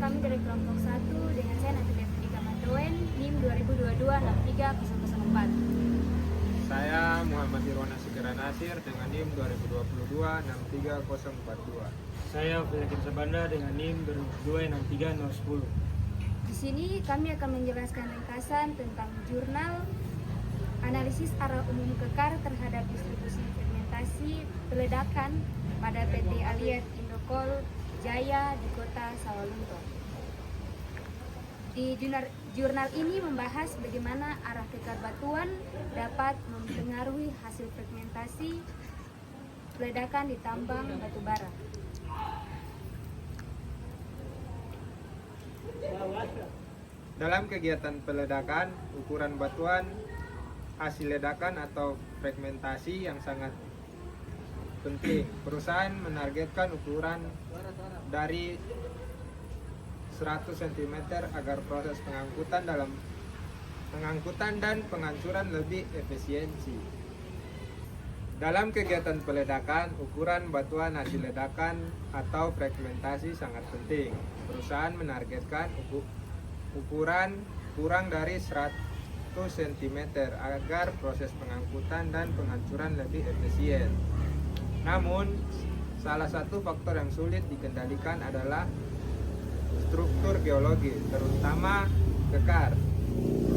kami dari kelompok 1 dengan saya Nafi Devika Mandoen, NIM 2022-63004. Saya Muhammad Irwana Sigera Nasir dengan NIM 2022-63042. Saya Filakin Sabanda dengan NIM 2022-63010. Di sini kami akan menjelaskan ringkasan tentang jurnal analisis arah umum kekar terhadap distribusi fermentasi peledakan pada PT Aliet Indokol Jaya di Kota Sawalunto. Di jurnal ini membahas bagaimana arah kekar batuan dapat mempengaruhi hasil fermentasi peledakan di tambang batu bara. Dalam kegiatan peledakan, ukuran batuan hasil ledakan atau fragmentasi yang sangat penting. Perusahaan menargetkan ukuran dari 100 cm agar proses pengangkutan dan penghancuran lebih efisiensi. Dalam kegiatan peledakan, ukuran batuan hasil ledakan atau fragmentasi sangat penting. Perusahaan menargetkan ukuran kurang dari 100 cm agar proses pengangkutan dan penghancuran lebih efisien. Namun, salah satu faktor yang sulit dikendalikan adalah struktur geologi, terutama kekar,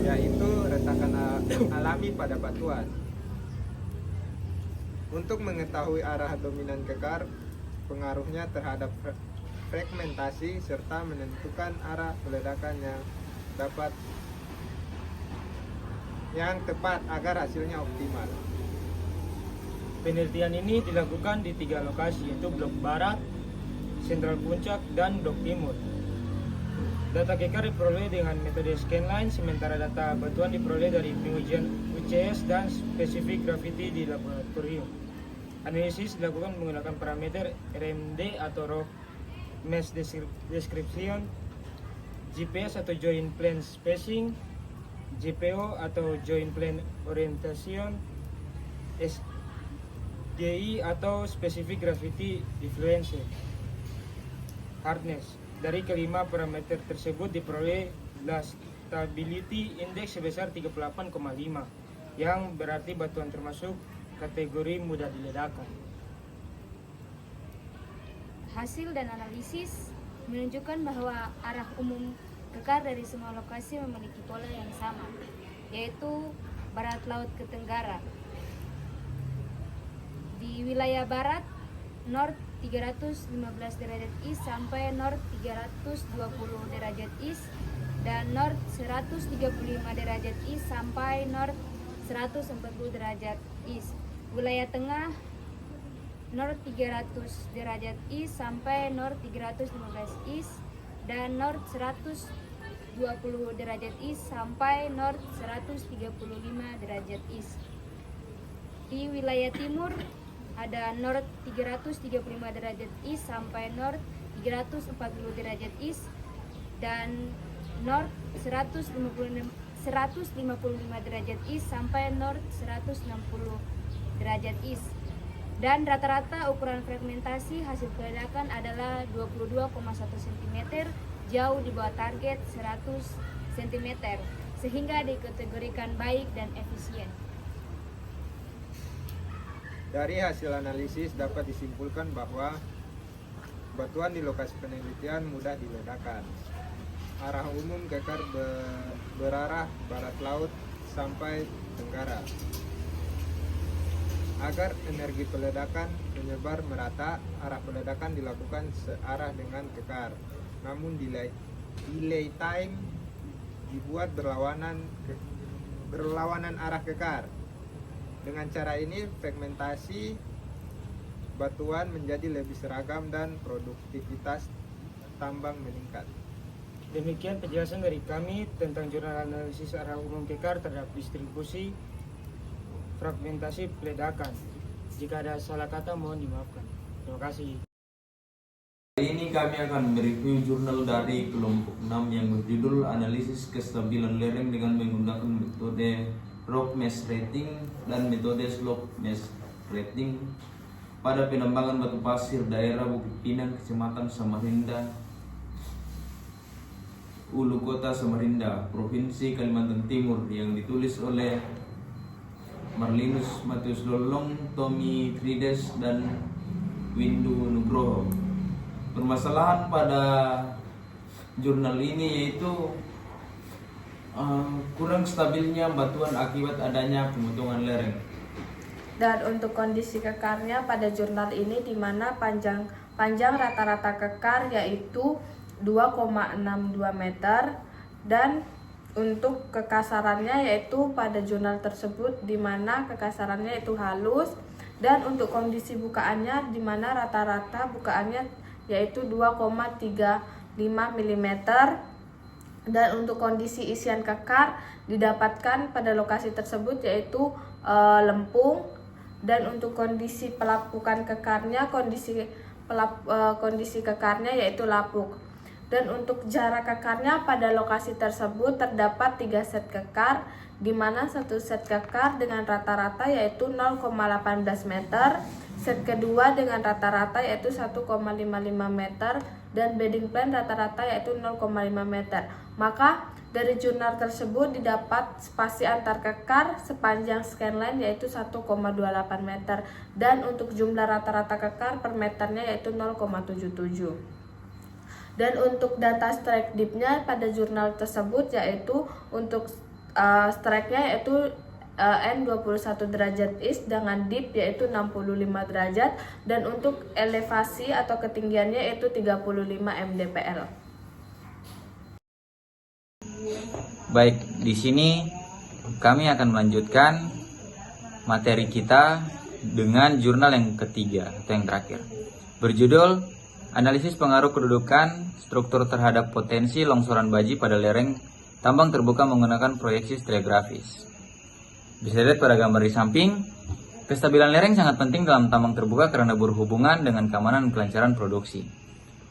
yaitu retakan alami pada batuan. Untuk mengetahui arah dominan kekar, pengaruhnya terhadap fragmentasi, serta menentukan arah peledakan yang tepat agar hasilnya optimal. Penelitian ini dilakukan di 3 lokasi, yaitu Blok Barat, Sentral Puncak, dan Blok Timur. Data kekar diperoleh dengan metode scanline, sementara data batuan diperoleh dari pengujian UCS dan spesifik gravity di laboratorium. Analisis dilakukan menggunakan parameter RMD atau Rock Mass Description, GPS atau Joint Plane Spacing, JPO atau Joint Plane Orientation, SGI atau Specific Gravity Influence, Hardness. Dari kelima parameter tersebut diperoleh Stability Index sebesar 38,5, yang berarti batuan termasuk kategori mudah diledakkan. Hasil dan analisis menunjukkan bahwa arah umum kekar dari semua lokasi memiliki pola yang sama, yaitu barat laut ke tenggara. Di wilayah barat, north 315 derajat east sampai north 320 derajat east, dan north 135 derajat east sampai north 140 derajat east. Wilayah tengah, north 300 derajat east sampai north 315 east, dan north 120 derajat east sampai north 135 derajat east. Di wilayah timur ada north 335 derajat east sampai north 340 derajat east, dan north 155 derajat east sampai north 160 derajat east. Dan rata-rata ukuran fragmentasi hasil peledakan adalah 22,1 cm, jauh di bawah target 100 cm, sehingga dikategorikan baik dan efisien. Dari hasil analisis dapat disimpulkan bahwa batuan di lokasi penelitian mudah diledakkan. Arah umum kekar berarah barat laut sampai tenggara. Agar energi peledakan menyebar merata, arah peledakan dilakukan searah dengan kekar. Namun delay time dibuat berlawanan arah kekar. Dengan cara ini, fragmentasi batuan menjadi lebih seragam dan produktivitas tambang meningkat. Demikian penjelasan dari kami tentang jurnal analisis arah umum kekar terhadap distribusi fragmentasi peledakan. Jika ada salah kata mohon dimaafkan. Terima kasih. Hari ini kami akan mereview jurnal dari kelompok 6 yang berjudul Analisis Kestabilan Lereng dengan menggunakan metode Rock Mass Rating dan metode Slope Mass Rating pada penambangan batu pasir daerah Bukit Pinang, Kecamatan Samarinda, Ulu Kota Samarinda, Provinsi Kalimantan Timur, yang ditulis oleh Marlinus Matius Lolong, Tommy Krides, dan Windu Nugroho. Permasalahan pada jurnal ini yaitu kurang stabilnya batuan akibat adanya pemotongan lereng. Dan untuk kondisi kekarnya pada jurnal ini di mana panjang rata-rata kekar yaitu 2,62 meter, dan untuk kekasarannya yaitu pada jurnal tersebut di mana kekasarannya itu halus, dan untuk kondisi bukaannya di mana rata-rata bukaannya yaitu 2,35 mm, dan untuk kondisi isian kekar didapatkan pada lokasi tersebut yaitu lempung, dan untuk kondisi pelapukan kekarnya kondisi kekarnya yaitu lapuk. Dan untuk jarak kekarnya pada lokasi tersebut terdapat 3 set kekar, di mana satu set kekar dengan rata-rata yaitu 0,18 meter, set kedua dengan rata-rata yaitu 1,55 meter, dan bedding plan rata-rata yaitu 0,5 meter. Maka dari jurnal tersebut didapat spasi antar kekar sepanjang scanline yaitu 1,28 meter, dan untuk jumlah rata-rata kekar per meternya yaitu 0,77. Dan untuk data strike depth-nya pada jurnal tersebut yaitu untuk strike-nya yaitu N21 derajat east dengan depth yaitu 65 derajat, dan untuk elevasi atau ketinggiannya yaitu 35 mdpl. Baik, di sini kami akan melanjutkan materi kita dengan jurnal yang ketiga atau yang terakhir, berjudul Analisis Pengaruh Kedudukan Struktur Terhadap Potensi Longsoran Baji pada Lereng Tambang Terbuka Menggunakan Proyeksi Stereografis. Bisa dilihat pada gambar di samping, kestabilan lereng sangat penting dalam tambang terbuka karena berhubungan dengan keamanan dan kelancaran produksi.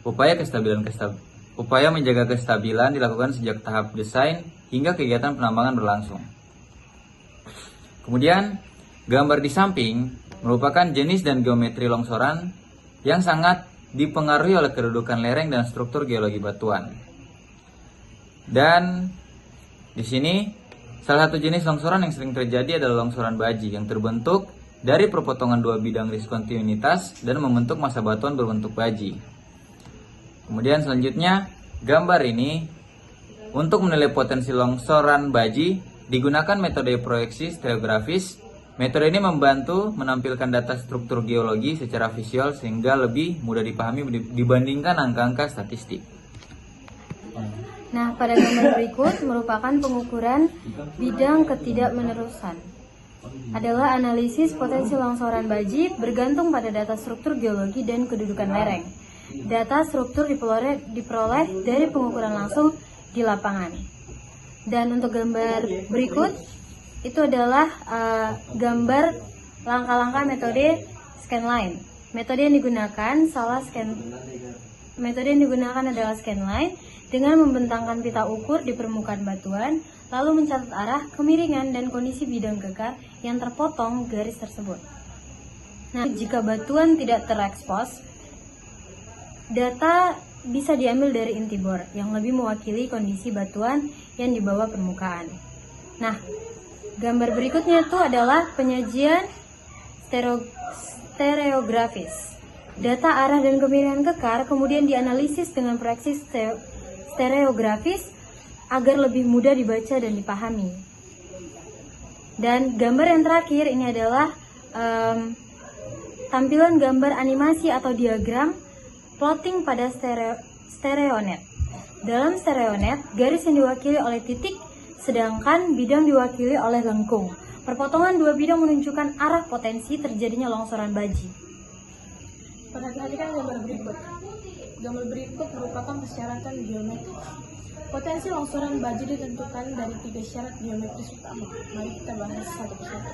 Upaya menjaga kestabilan dilakukan sejak tahap desain hingga kegiatan penambangan berlangsung. Kemudian, gambar di samping merupakan jenis dan geometri longsoran yang sangat dipengaruhi oleh kedudukan lereng dan struktur geologi batuan. Dan di sini salah satu jenis longsoran yang sering terjadi adalah longsoran baji yang terbentuk dari perpotongan dua bidang diskontinuitas dan membentuk massa batuan berbentuk baji. Kemudian selanjutnya, gambar ini untuk menilai potensi longsoran baji digunakan metode proyeksi stereografis. Metode ini membantu menampilkan data struktur geologi secara visual sehingga lebih mudah dipahami dibandingkan angka-angka statistik. Nah, pada gambar berikut merupakan pengukuran bidang ketidakmenerusan. Adalah analisis potensi longsoran baji bergantung pada data struktur geologi dan kedudukan lereng. Data struktur diperoleh dari pengukuran langsung di lapangan. Dan untuk gambar berikut itu adalah gambar langkah-langkah metode scanline. Metode yang digunakan adalah scanline dengan membentangkan pita ukur di permukaan batuan, lalu mencatat arah, kemiringan, dan kondisi bidang kekar yang terpotong garis tersebut. Nah, jika batuan tidak terekspos, data bisa diambil dari inti bor yang lebih mewakili kondisi batuan yang di bawah permukaan. Nah, gambar berikutnya itu adalah penyajian stereografis. Data arah dan kemiringan kekar kemudian dianalisis dengan proyeksi stereografis agar lebih mudah dibaca dan dipahami. Dan gambar yang terakhir ini adalah tampilan gambar animasi atau diagram plotting pada stereonet. Dalam stereonet, garis yang diwakili oleh titik, sedangkan bidang diwakili oleh lengkung. Perpotongan dua bidang menunjukkan arah potensi terjadinya longsoran baji. Perhatikan gambar berikut. Gambar berikut merupakan persyaratan geometris. Potensi longsoran baji ditentukan dari 3 syarat geometris utama. Mari kita bahas satu persatu.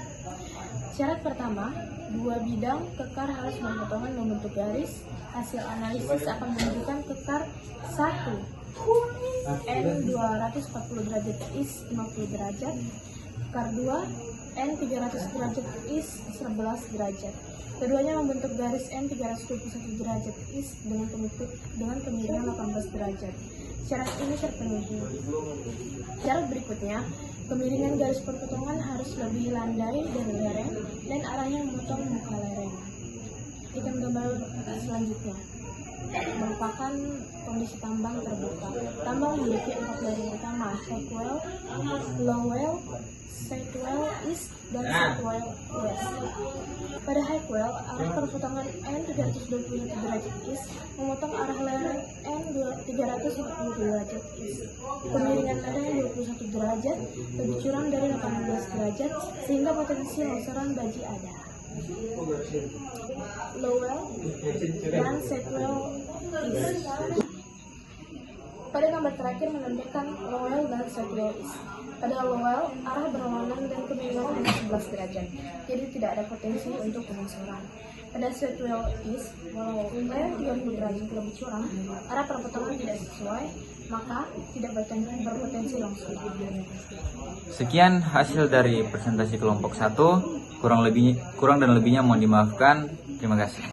Syarat pertama, dua bidang kekar harus berpotongan membentuk garis. Hasil analisis akan menunjukkan kekar 1 N 240 derajat east 50 derajat, kekar 2 N 300 derajat east 11 derajat. Keduanya membentuk garis N 321 derajat east dengan kemiringan 18 derajat. Syarat ini terpenuhi. Syarat berikutnya, kemiringan garis perpotongan harus lebih landai dari lereng dan arahnya memotong muka lereng. Ikan gambar selanjutnya merupakan kondisi tambang terbuka. Tambang memiliki 4 lereng utama: high well, low well, side well east, dan side well west. Pada high well, arah perpotongan N 320 derajat east memotong arah lereng N 340 derajat east. Kemiringan lereng 21 derajat, lebih curam dari 18 derajat, sehingga potensi longsoran baji ada. Low well dan side well east. Pada gambar terakhir menunjukkan low well dan side well east. Pada low well, arah berlawanan dan kemiringan hanya 11 derajat, jadi tidak ada potensi untuk longsoran. Pada side well east, walau lereng 30 derajat lebih curam, arah perpotongan tidak sesuai, maka tidak berpotensi longsor. Sekian hasil dari presentasi kelompok 1. Kurang dan lebihnya mohon dimaafkan. Terima kasih.